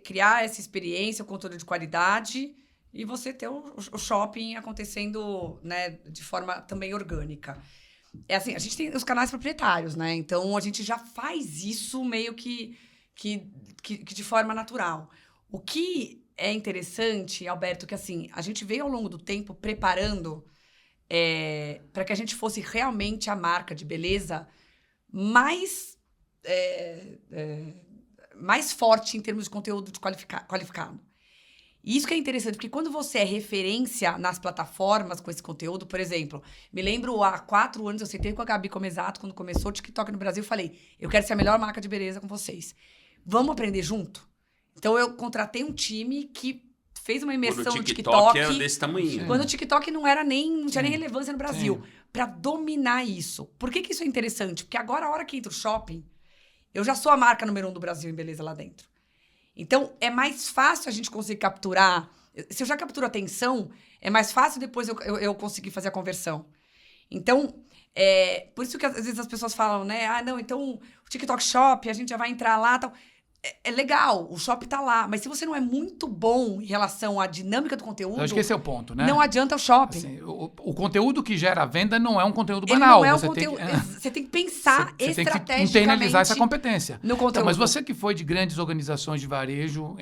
criar essa experiência, o conteúdo de qualidade e você ter o shopping acontecendo, né, de forma também orgânica. A gente tem os canais proprietários, né? Então, a gente já faz isso meio que de forma natural. O que é interessante, Alberto, que a gente veio ao longo do tempo preparando para que a gente fosse realmente a marca de beleza mais forte em termos de conteúdo qualificado. E isso que é interessante, porque quando você é referência nas plataformas com esse conteúdo, por exemplo, me lembro há 4 anos, eu sentei com a Gabi Comesato, quando começou o TikTok no Brasil, e falei, eu quero ser a melhor marca de beleza com vocês. Vamos aprender junto? Então, eu contratei um time que fez uma imersão Quando no o TikTok. TikTok era desse tamanho. Quando o TikTok não tinha nem relevância no Brasil. Sim. Para dominar isso. Por que isso é interessante? Porque agora, a hora que entra o shopping, eu já sou a marca número 1 do Brasil em beleza lá dentro. Então, é mais fácil a gente conseguir capturar. Se eu já capturo atenção, é mais fácil depois eu conseguir fazer a conversão. Então, por isso que às vezes as pessoas falam, né? Ah, não, então o TikTok Shop, a gente já vai entrar lá e tal. É legal, o shopping tá lá. Mas se você não é muito bom em relação à dinâmica do conteúdo... Eu acho que esse é o ponto, né? Não adianta o shopping. Assim, o conteúdo que gera a venda não é um conteúdo Ele banal. não é um você conteúdo... tem que, Você tem que pensar você tem que estrategicamente internalizar essa competência. no conteúdo. Então, mas você que foi de grandes organizações de varejo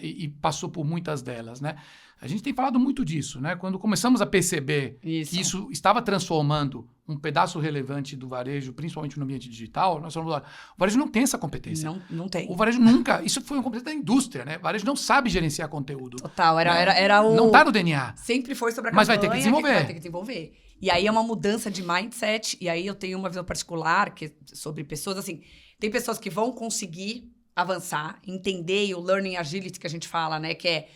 e passou por muitas delas, né? A gente tem falado muito disso, né? Quando começamos a perceber que isso estava transformando um pedaço relevante do varejo, principalmente no ambiente digital, nós falamos, o varejo não tem essa competência. Não tem. O varejo nunca... Isso foi uma competência da indústria, né? O varejo não sabe gerenciar conteúdo. Total, era o... Não está no DNA. Sempre foi sobre a Mas campanha. vai ter que desenvolver. Vai ter que desenvolver. E aí é uma mudança de mindset. E aí eu tenho uma visão particular sobre pessoas, assim... Tem pessoas que vão conseguir avançar, entender o learning agility que a gente fala, né? Que é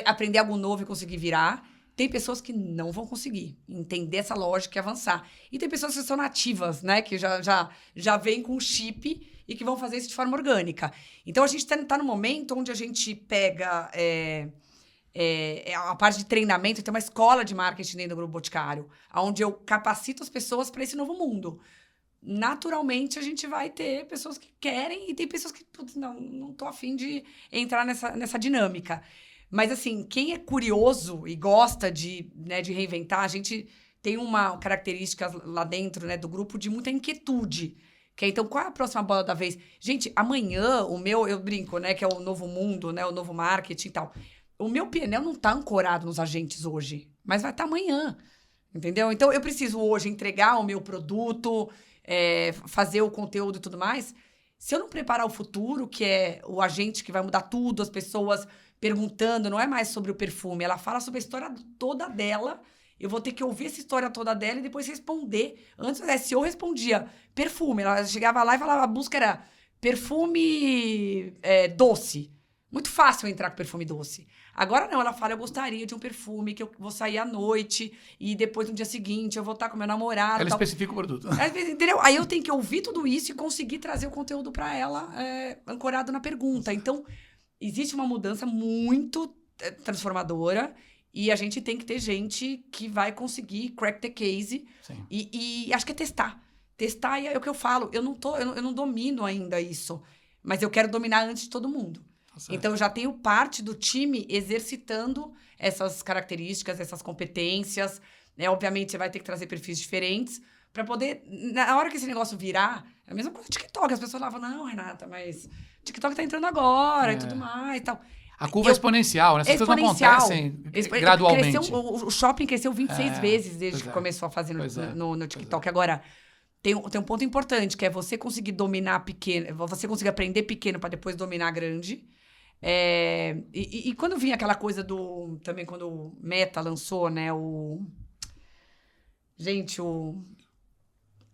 aprender algo novo e conseguir virar. Tem pessoas que não vão conseguir entender essa lógica e avançar. E tem pessoas que são nativas, né? Que já vêm com chip e que vão fazer isso de forma orgânica. Então, a gente está no momento onde a gente pega a parte de treinamento. Tem uma escola de marketing dentro do Grupo Boticário, onde eu capacito as pessoas para esse novo mundo. Naturalmente, a gente vai ter pessoas que querem e tem pessoas que, putz, não tô afim de entrar nessa dinâmica. Mas, assim, quem é curioso e gosta de reinventar, a gente tem uma característica lá dentro, né, do grupo de muita inquietude. Que é, então, qual é a próxima bola da vez? Gente, amanhã, eu brinco, né, que é o novo mundo, né, o novo marketing e tal. O meu PNL não tá ancorado nos agentes hoje, mas vai estar amanhã, entendeu? Então, eu preciso hoje entregar o meu produto, fazer o conteúdo e tudo mais. Se eu não preparar o futuro, que é o agente que vai mudar tudo, as pessoas... perguntando, não é mais sobre o perfume, ela fala sobre a história toda dela, eu vou ter que ouvir essa história toda dela e depois responder. Antes, se eu respondia perfume, ela chegava lá e falava, a busca era perfume doce. Muito fácil entrar com perfume doce. Agora não, ela fala, eu gostaria de um perfume que eu vou sair à noite e depois no dia seguinte eu vou estar com meu namorado. Ela especifica o produto. Entendeu? Aí eu tenho que ouvir tudo isso e conseguir trazer o conteúdo para ela ancorado na pergunta. Então, existe uma mudança muito transformadora e a gente tem que ter gente que vai conseguir crack the case. E acho que é testar. Testar é o que eu falo. Eu não domino ainda isso, mas eu quero dominar antes de todo mundo. Então, eu já tenho parte do time exercitando essas características, essas competências. Obviamente, você vai ter que trazer perfis diferentes para poder... Na hora que esse negócio virar... É a mesma coisa do TikTok. As pessoas falavam, não, Renata, mas... TikTok tá entrando agora e tudo mais e tal. A curva é exponencial, né? Essas coisas não acontecem gradualmente. O shopping cresceu 26 vezes desde que começou a fazer no TikTok. Agora, tem um ponto importante, que é você conseguir dominar pequeno, você conseguir aprender pequeno para depois dominar grande. E quando vinha aquela coisa também quando o Meta lançou, né, O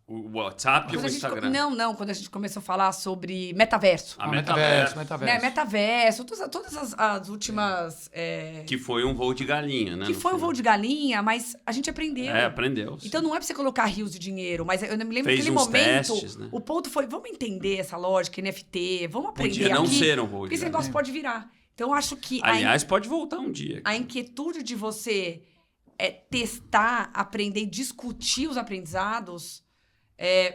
WhatsApp ou o Instagram? Quando a gente começou a falar sobre metaverso. Metaverso. Metaverso, todas as últimas... Que foi um voo de galinha, né? Que foi um voo de galinha, mas a gente aprendeu. Aprendeu. Então, não é pra você colocar rios de dinheiro, mas eu me lembro naquele momento, testes, né? O ponto foi, vamos entender essa lógica, NFT, vamos aprender Podia não ser um voo de porque esse negócio pode virar. Então, eu acho que... Aliás, pode voltar um dia. A inquietude de você testar, aprender e discutir os aprendizados...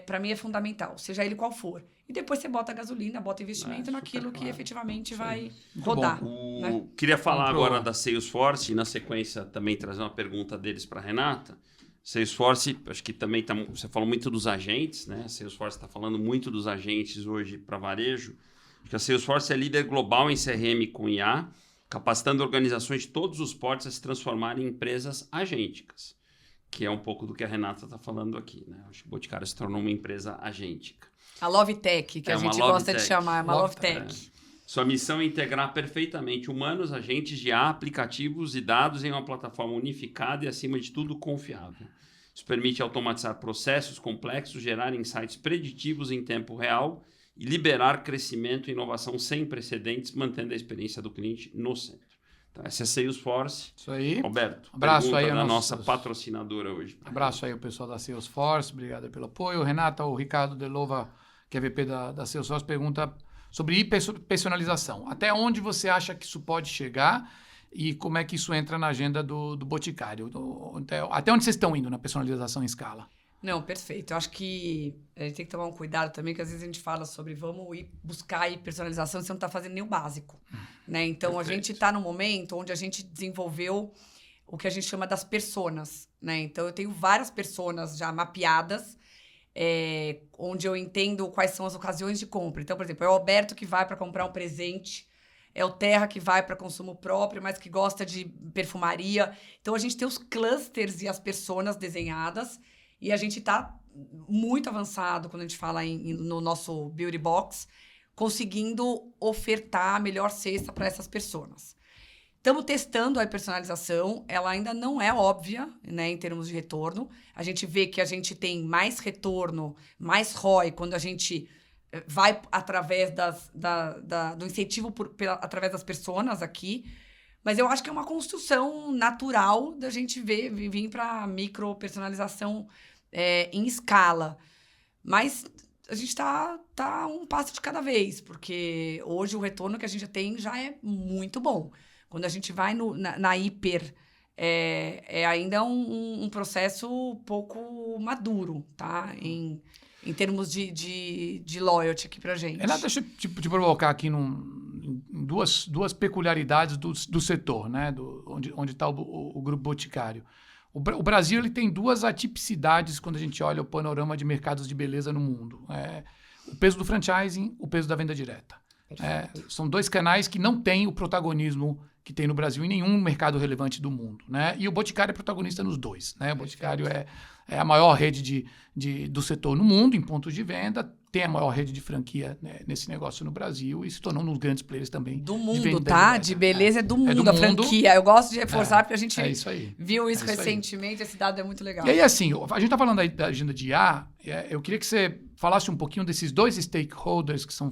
para mim é fundamental, seja ele qual for. E depois você bota gasolina, bota investimento naquilo que efetivamente vai rodar. Né? Queria falar agora da Salesforce e na sequência também trazer uma pergunta deles para a Renata. Salesforce, acho que também você falou muito dos agentes, né? A Salesforce está falando muito dos agentes hoje para varejo. Acho que a Salesforce é líder global em CRM com IA, capacitando organizações de todos os portes a se transformarem em empresas agênticas. Que é um pouco do que a Renata está falando aqui, né? Acho que o Boticário se tornou uma empresa agêntica. A Love Tech, que a gente gosta de chamar, é uma Love Tech. Sua missão é integrar perfeitamente humanos, agentes de IA, aplicativos e dados em uma plataforma unificada e, acima de tudo, confiável. Isso permite automatizar processos complexos, gerar insights preditivos em tempo real e liberar crescimento e inovação sem precedentes, mantendo a experiência do cliente no centro. Então, essa é Salesforce. Isso aí. Roberto, Abraço aí da nossa patrocinadora hoje. Abraço aí ao pessoal da Salesforce, obrigado pelo apoio. Renata, o Ricardo Delova, que é VP da Salesforce, pergunta sobre personalização. Até onde você acha que isso pode chegar e como é que isso entra na agenda do Boticário? Até onde vocês estão indo na personalização em escala? Não, perfeito. Eu acho que a gente tem que tomar um cuidado também, que às vezes a gente fala sobre vamos ir buscar aí personalização e você não está fazendo nem o básico, né? Então, Perfeito. A gente está num momento onde a gente desenvolveu o que a gente chama das personas, né? Então, eu tenho várias personas já mapeadas, onde eu entendo quais são as ocasiões de compra. Então, por exemplo, é o Alberto que vai para comprar um presente, é o Terra que vai para consumo próprio, mas que gosta de perfumaria. Então, a gente tem os clusters e as personas desenhadas, e a gente está muito avançado quando a gente fala no nosso Beauty Box, conseguindo ofertar a melhor cesta para essas pessoas. Estamos testando a personalização, ela ainda não é óbvia, né, em termos de retorno. A gente vê que a gente tem mais retorno, mais ROI, quando a gente vai através do incentivo através das pessoas aqui. Mas eu acho que é uma construção natural da gente vir para micro-personalização em escala. Mas a gente tá um passo de cada vez, porque hoje o retorno que a gente tem já é muito bom. Quando a gente vai na hiper, é ainda um processo pouco maduro, tá? Em termos de loyalty aqui pra gente. Renata, deixa eu te provocar aqui em duas peculiaridades do setor, né? Onde está o Grupo Boticário. O Brasil ele tem duas atipicidades quando a gente olha o panorama de mercados de beleza no mundo. O peso do franchising, o peso da venda direta. São dois canais que não têm o protagonismo que tem no Brasil em nenhum mercado relevante do mundo, né? E o Boticário é protagonista nos dois, né? O Boticário é a maior rede do setor no mundo em pontos de venda, tem a maior rede de franquia, né, nesse negócio no Brasil e se tornou um dos grandes players também. Do mundo, tá? De beleza é do mundo, a franquia. Eu gosto de reforçar porque a gente viu isso recentemente, esse dado é muito legal. E aí, assim, a gente está falando aí da agenda de IA, eu queria que você falasse um pouquinho desses dois stakeholders que são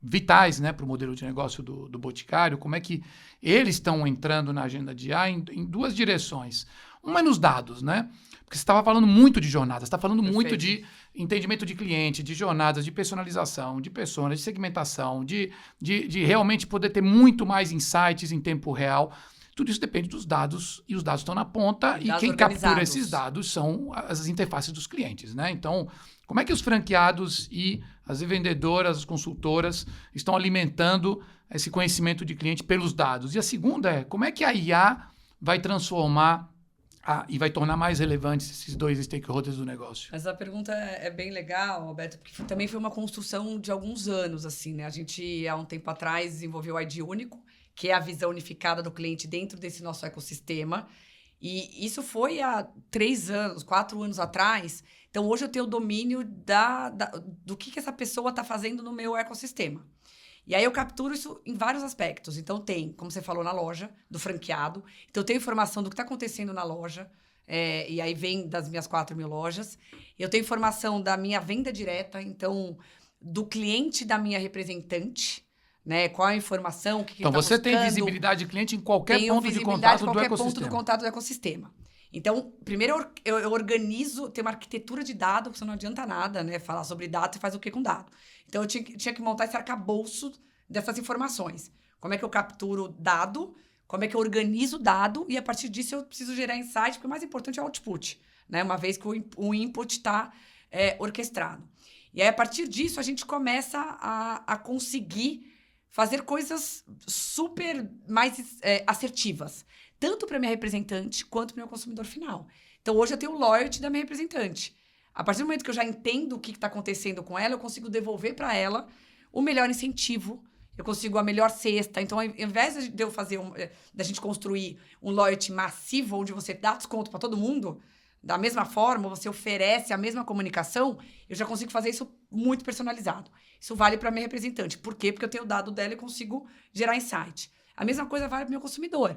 vitais, né, para o modelo de negócio do Boticário, como é que eles estão entrando na agenda de IA em duas direções. Uma é nos dados, né? Porque você estava falando muito de jornadas, você está falando muito de entendimento de cliente, de jornadas, de personalização, de personas, de segmentação, de realmente poder ter muito mais insights em tempo real. Tudo isso depende dos dados, e os dados estão na ponta, e quem captura esses dados são as interfaces dos clientes, né? Então, como é que os franqueados e as vendedoras, as consultoras estão alimentando esse conhecimento de cliente pelos dados? E a segunda é, como é que a IA vai transformar e vai tornar mais relevantes esses dois stakeholders do negócio? Essa pergunta é bem legal, Alberto, porque também foi uma construção de alguns anos, assim, né? A gente, há um tempo atrás, desenvolveu o ID Único, que é a visão unificada do cliente dentro desse nosso ecossistema. E isso foi há 3 anos, 4 anos atrás. Então, hoje eu tenho o domínio do que essa pessoa está fazendo no meu ecossistema. E aí eu capturo isso em vários aspectos. Então, tem, como você falou, na loja, do franqueado. Então, eu tenho informação do que está acontecendo na loja. E aí vem das minhas 4.000 lojas. Eu tenho informação da minha venda direta. Então, do cliente da minha representante. Né? Qual a informação, o que então, ele tá você buscando. tem visibilidade de cliente em qualquer ponto de contato do ecossistema. Então, primeiro eu organizo, tem uma arquitetura de dado, porque você não adianta nada, né? Falar sobre dado, você faz o que com dado? Então, eu tinha que montar esse arcabouço dessas informações. Como é que eu capturo dado, como é que eu organizo dado, e a partir disso eu preciso gerar insight, porque o mais importante é o output, né? Uma vez que o input está orquestrado. E aí, a partir disso, a gente começa a conseguir fazer coisas super mais assertivas, tanto para minha representante quanto para o meu consumidor final. Então, hoje eu tenho o loyalty da minha representante. A partir do momento que eu já entendo o que está acontecendo com ela, eu consigo devolver para ela o melhor incentivo, eu consigo a melhor cesta. Então, ao invés de eu fazer da gente construir um loyalty massivo, onde você dá desconto para todo mundo, da mesma forma, você oferece a mesma comunicação, eu já consigo fazer isso muito personalizado. Isso vale para a minha representante. Por quê? Porque eu tenho o dado dela e consigo gerar insight. A mesma coisa vale para o meu consumidor.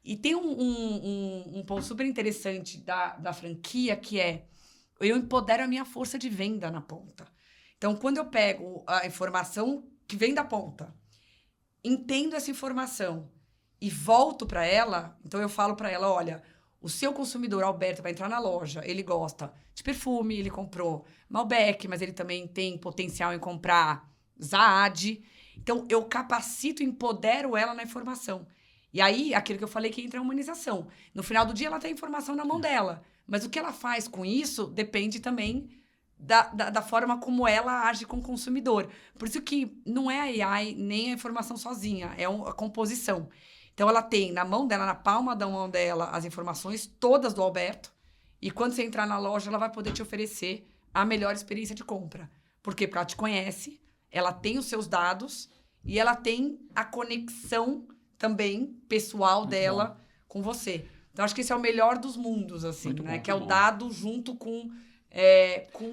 E tem um ponto super interessante da franquia, que é eu empodero a minha força de venda na ponta. Então, quando eu pego a informação que vem da ponta, entendo essa informação e volto para ela, então eu falo para ela, olha, o seu consumidor, Alberto, vai entrar na loja, ele gosta de perfume, ele comprou Malbec, mas ele também tem potencial em comprar Saad. Então, eu capacito, empodero ela na informação. E aí, aquilo que eu falei que entra a humanização. No final do dia, ela tem a informação na mão dela. Mas o que ela faz com isso depende também da forma como ela age com o consumidor. Por isso que não é a AI nem a informação sozinha, é a composição. Então, ela tem na mão dela, na palma da mão dela, as informações todas do Alberto. E quando você entrar na loja, ela vai poder te oferecer a melhor experiência de compra. Por quê? Porque ela te conhece, ela tem os seus dados e ela tem a conexão também pessoal muito dela bom. Com você. Então, acho que esse é o melhor dos mundos, assim, muito né? Bom, que é o dado junto com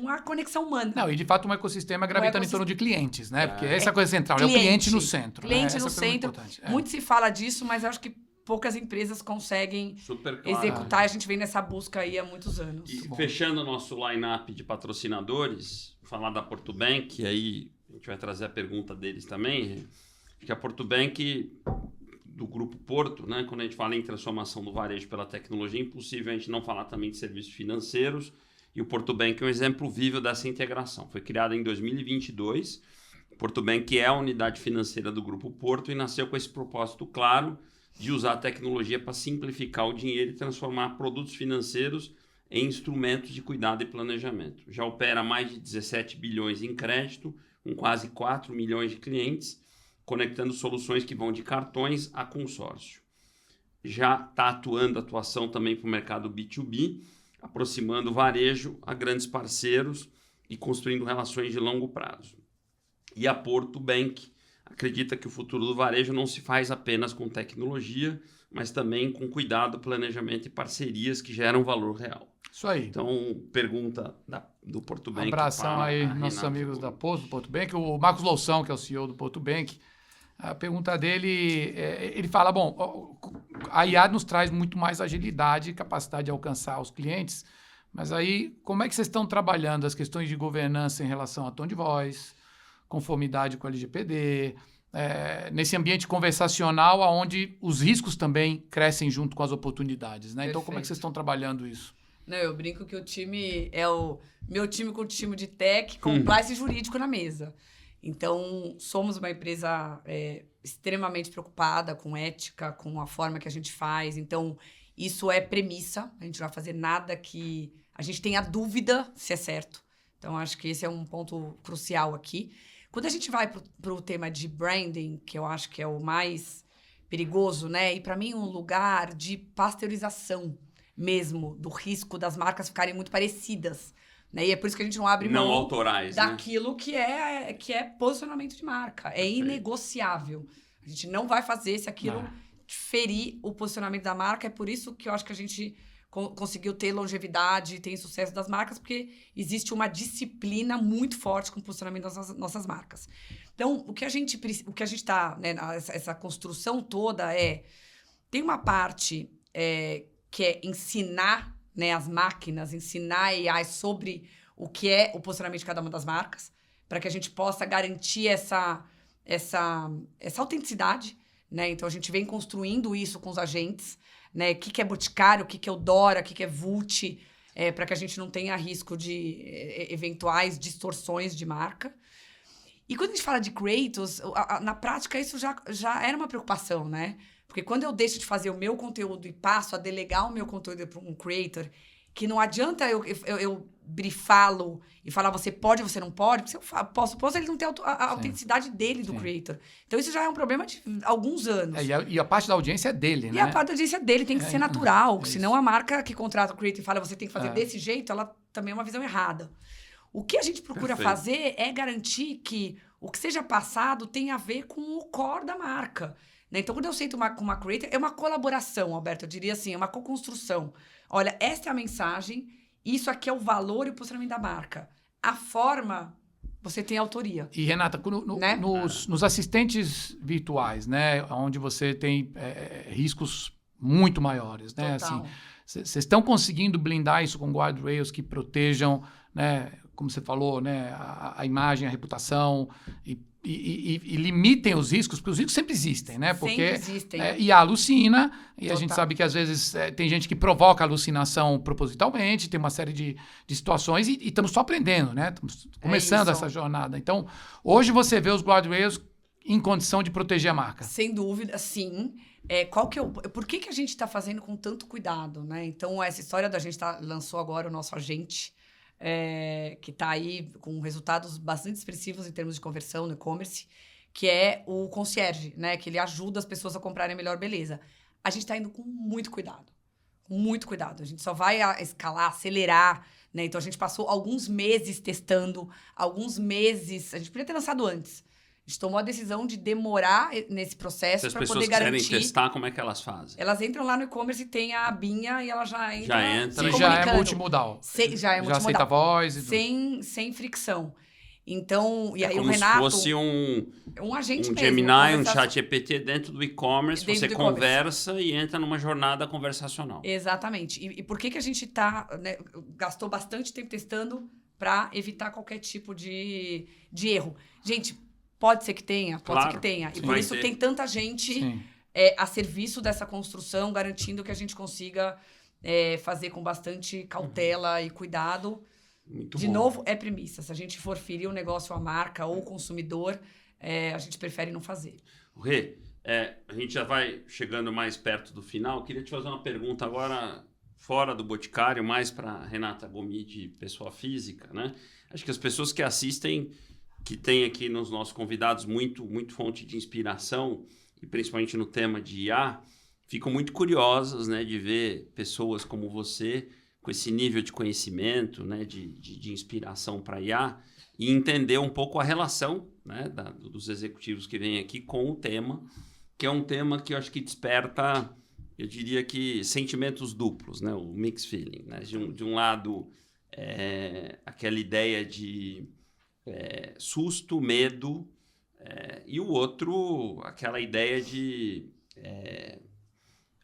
a conexão humana. Não, e de fato um ecossistema gravitando em torno de clientes, né? Porque essa é a coisa central, é o cliente no centro. Cliente né? no centro. Muito se fala disso, mas eu acho que poucas empresas conseguem executar. A gente vem nessa busca aí há muitos anos. E fechando o nosso line-up de patrocinadores, falar da Portubank, aí a gente vai trazer a pergunta deles também, que a Portubank do Grupo Porto, né? Quando a gente fala em transformação do varejo pela tecnologia, é impossível a gente não falar também de serviços financeiros. E o Portubank é um exemplo vível dessa integração. Foi criada em 2022. O Portubank é a unidade financeira do Grupo Porto e nasceu com esse propósito claro de usar a tecnologia para simplificar o dinheiro e transformar produtos financeiros em instrumentos de cuidado e planejamento. Já opera mais de 17 bilhões em crédito, com quase 4 milhões de clientes, conectando soluções que vão de cartões a consórcio. Já está atuando atuação também para o mercado B2B, aproximando o varejo a grandes parceiros e construindo relações de longo prazo. E a Portubank acredita que o futuro do varejo não se faz apenas com tecnologia, mas também com cuidado, planejamento e parcerias que geram valor real. Isso aí. Então, pergunta do Portubank. Abração aí, nossos amigos da Portubank. O Marcos Loução, que é o CEO do Portubank, a pergunta dele, ele fala, bom, a IA nos traz muito mais agilidade e capacidade de alcançar os clientes, mas aí como é que vocês estão trabalhando as questões de governança em relação a tom de voz, conformidade com a LGPD, nesse ambiente conversacional onde os riscos também crescem junto com as oportunidades, né? Então como é que vocês estão trabalhando isso? Não, eu brinco que o time é o meu time com o time de tech, compliance jurídico na mesa. Então, somos uma empresa extremamente preocupada com ética, com a forma que a gente faz. Então, isso é premissa. A gente não vai fazer nada que a gente tenha dúvida se é certo. Então, acho que esse é um ponto crucial aqui. Quando a gente vai para o tema de branding, que eu acho que é o mais perigoso, né? E, para mim, um lugar de pasteurização mesmo, do risco das marcas ficarem muito parecidas. Né? E é por isso que a gente não abre mão não autorais, daquilo, né? que é posicionamento de marca. É inegociável. A gente não vai fazer se aquilo ferir o posicionamento da marca. É por isso que eu acho que a gente conseguiu ter longevidade, tem sucesso das marcas, porque existe uma disciplina muito forte com o posicionamento das nossas marcas. Então, o que a gente está, né, essa construção toda tem uma parte que é ensinar, né, as máquinas, ensinar a AI sobre o que é o posicionamento de cada uma das marcas, para que a gente possa garantir essa autenticidade, né? Então, a gente vem construindo isso com os agentes, né? O que é Boticário, o que é Eudora, o que é Vult, para que a gente não tenha risco de eventuais distorções de marca. E quando a gente fala de creators, na prática isso já era uma preocupação, né? Porque quando eu deixo de fazer o meu conteúdo e passo a delegar o meu conteúdo para um creator, que não adianta eu brifá-lo e falar você pode, você não pode, porque se eu posso ele não tem a autenticidade dele do creator. Então isso já é um problema de alguns anos. E a parte da audiência é dele, né? E a parte da audiência dele tem que ser natural, senão a marca que contrata o creator e fala você tem que fazer desse jeito, ela também é uma visão errada. O que a gente procura fazer é garantir que o que seja passado tenha a ver com o core da marca. Então, quando eu sento com uma creator, é uma colaboração, Alberto, eu diria assim, é uma co-construção. Olha, esta é a mensagem, isso aqui é o valor e o posicionamento da marca. A forma, você tem autoria. E, Renata, né? nos assistentes virtuais, né, onde você tem riscos muito maiores, né? Total. Assim, vocês estão conseguindo blindar isso com guardrails que protejam, né, como você falou, né, a imagem, a reputação e limitem os riscos, porque os riscos sempre existem, né? Porque Sempre existem. IA alucina, e Total. a gente sabe que às vezes tem gente que provoca alucinação propositalmente, tem uma série de situações e estamos só aprendendo, né? Estamos começando essa jornada. Então, hoje você vê os guardrails em condição de proteger a marca. Sem dúvida, sim. Por que a gente está fazendo com tanto cuidado, né? Então, essa história da gente lançou agora o nosso agente, que está aí com resultados bastante expressivos em termos de conversão no e-commerce, que é o concierge, né? Que ele ajuda as pessoas a comprarem melhor beleza. A gente está indo com muito cuidado. Com muito cuidado. A gente só vai escalar, acelerar, né? Então, a gente passou alguns meses testando, alguns meses... A gente podia ter lançado antes. A gente tomou a decisão de demorar nesse processo para poder garantir... Se as pessoas querem testar, como é que elas fazem? Elas entram lá no e-commerce e tem a abinha e ela já entra e já é multimodal. Já é multimodal. Já aceita voz e tudo. Sem fricção. Então, e aí como o Renato... se fosse um agente um mesmo, Gemini, um chat GPT dentro do e-commerce, você do conversa e entra numa jornada conversacional. Exatamente. E por que a gente gastou bastante tempo testando para evitar qualquer tipo de erro? Gente, pode ser que tenha, pode ser que tenha. E por isso tem tanta gente a serviço dessa construção, garantindo que a gente consiga fazer com bastante cautela e cuidado. Muito de bom. novo, é premissa. Se a gente for ferir o negócio, a marca ou o consumidor, a gente prefere não fazer. Rê, a gente já vai chegando mais perto do final. Queria te fazer uma pergunta agora fora do Boticário, mais para Renata Gomide, pessoa física, né? Acho que as pessoas que assistem, que tem aqui nos nossos convidados muito fonte de inspiração, e principalmente no tema de IA, ficam muito curiosas, né, de ver pessoas como você, com esse nível de conhecimento, né, de inspiração para IA, e entender um pouco a relação, né, dos executivos que vêm aqui com o tema, que é um tema que eu acho que desperta, eu diria que, sentimentos duplos, né, o mixed feeling. Né? De um lado, aquela ideia de susto, medo, e o outro, aquela ideia de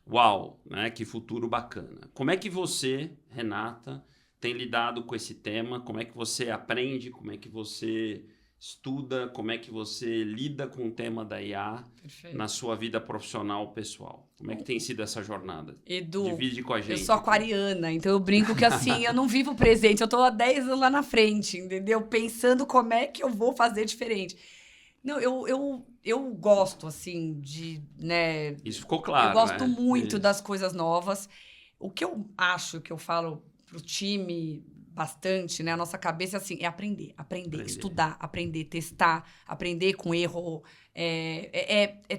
uau, né? Que futuro bacana. Como é que você, Renata, tem lidado com esse tema? Como é que você aprende? Como é que você estuda? Como é que você lida com o tema da IA na sua vida profissional pessoal? Como é que tem sido essa jornada? Edu, divide com a gente. Eu sou aquariana, então eu brinco que assim, eu não vivo o presente, eu tô há 10 anos lá na frente, entendeu? Pensando como é que eu vou fazer diferente. Não, eu gosto, assim, de, né... Isso ficou claro, eu gosto né? muito das coisas novas. O que eu acho, que eu falo pro time bastante, né? A nossa cabeça, assim, é aprender, estudar, aprender, testar, aprender com erro,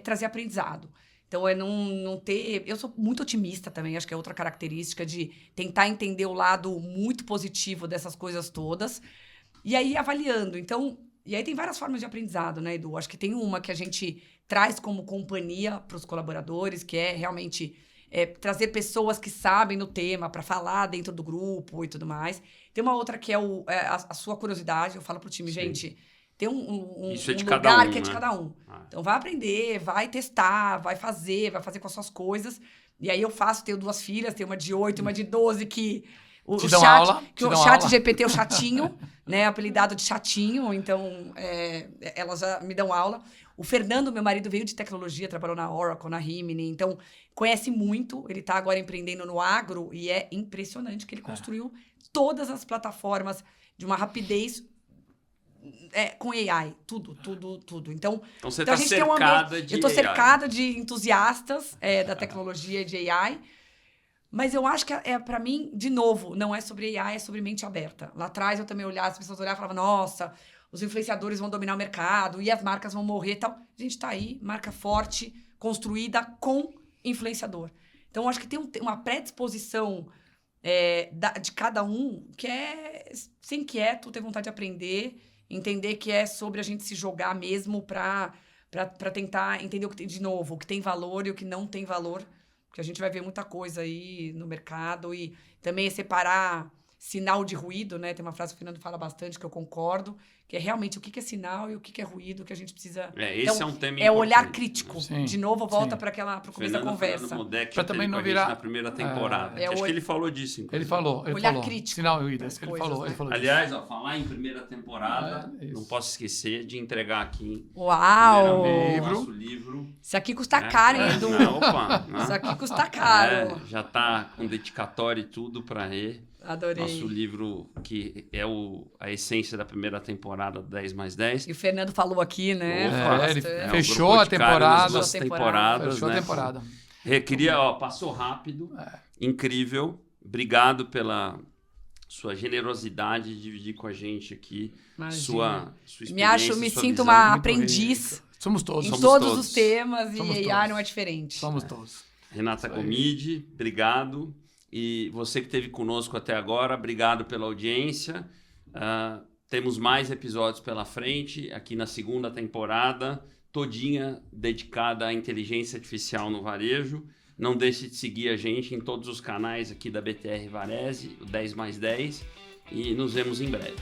trazer aprendizado. Então, não ter... Eu sou muito otimista também, acho que é outra característica de tentar entender o lado muito positivo dessas coisas todas. E aí, avaliando. Então... E aí tem várias formas de aprendizado, né, Edu? Acho que tem uma que a gente traz como companhia para os colaboradores, que é realmente trazer pessoas que sabem no tema para falar dentro do grupo e tudo mais. Tem uma outra que é a sua curiosidade. Eu falo pro time, gente, tem um lugar que é de cada um. Então, vai aprender, vai testar, vai fazer com as suas coisas. E aí eu tenho 2 filhas, tenho uma de 8 e uma de 12 que... O chat GPT é o chatinho, né? Apelidado de chatinho, então elas já me dão aula. O Fernando, meu marido, veio de tecnologia, trabalhou na Oracle, na Rimini, então conhece muito. Ele está agora empreendendo no agro e é impressionante que ele construiu todas as plataformas de uma rapidez com AI, tudo. Então você está cercada de AI. Eu estou cercada de entusiastas da tecnologia de AI. Mas eu acho que para mim, de novo, não é sobre AI, é sobre mente aberta. Lá atrás eu também olhava, as pessoas olhavam e falavam, nossa, os influenciadores vão dominar o mercado e as marcas vão morrer e tal. A gente tá aí, marca forte, construída com influenciador. Então, eu acho que tem uma predisposição de cada um que é ser inquieto, ter vontade de aprender, entender que é sobre a gente se jogar mesmo para tentar entender o que tem, de novo, o que tem valor e o que não tem valor. Porque a gente vai ver muita coisa aí no mercado e também separar sinal de ruído, né? Tem uma frase que o Fernando fala bastante, que eu concordo, que é realmente o que é sinal e o que é ruído, que a gente precisa... Esse é um tema É o olhar importante. crítico. Sim, De novo, volta sim. para o começo da conversa. Modec Pra também teve não com a gente virar- na primeira temporada. É Acho o- que ele falou disso, Ele inclusive. falou. Olhar crítico Sinal e ruído. das Ele coisas, falou, né? ele falou. Aliás, ó, falar em primeira temporada, Isso. não posso esquecer de entregar aqui Uau! primeiramente, Livro. nosso livro. Isso aqui custa né? caro, hein, Edu? Não, opa, né? Isso aqui custa caro. Já tá com dedicatório e tudo para ler. Adorei. Nosso livro, que é a essência da primeira temporada do 10+10. E o Fernando falou aqui, né? Opa. Falou Ele bastante. o fechou Grupo a Boticário temporada. nas duas Fechou a temporadas, Fechou a né? temporada. Passou rápido, incrível. Obrigado pela sua generosidade de dividir com a gente aqui Imagina. sua experiência, Me sua sinto visão. uma Muito aprendiz rico. Somos todos. em Somos todos todos. os temas Somos e IA todos. não é diferente. Somos todos. Renata Isso aí. Gomide, obrigado. E você que esteve conosco até agora, obrigado pela audiência. Temos mais episódios pela frente, aqui na segunda temporada, todinha dedicada à inteligência artificial no varejo. Não deixe de seguir a gente em todos os canais aqui da BTR Varese, o 10+10, e nos vemos em breve.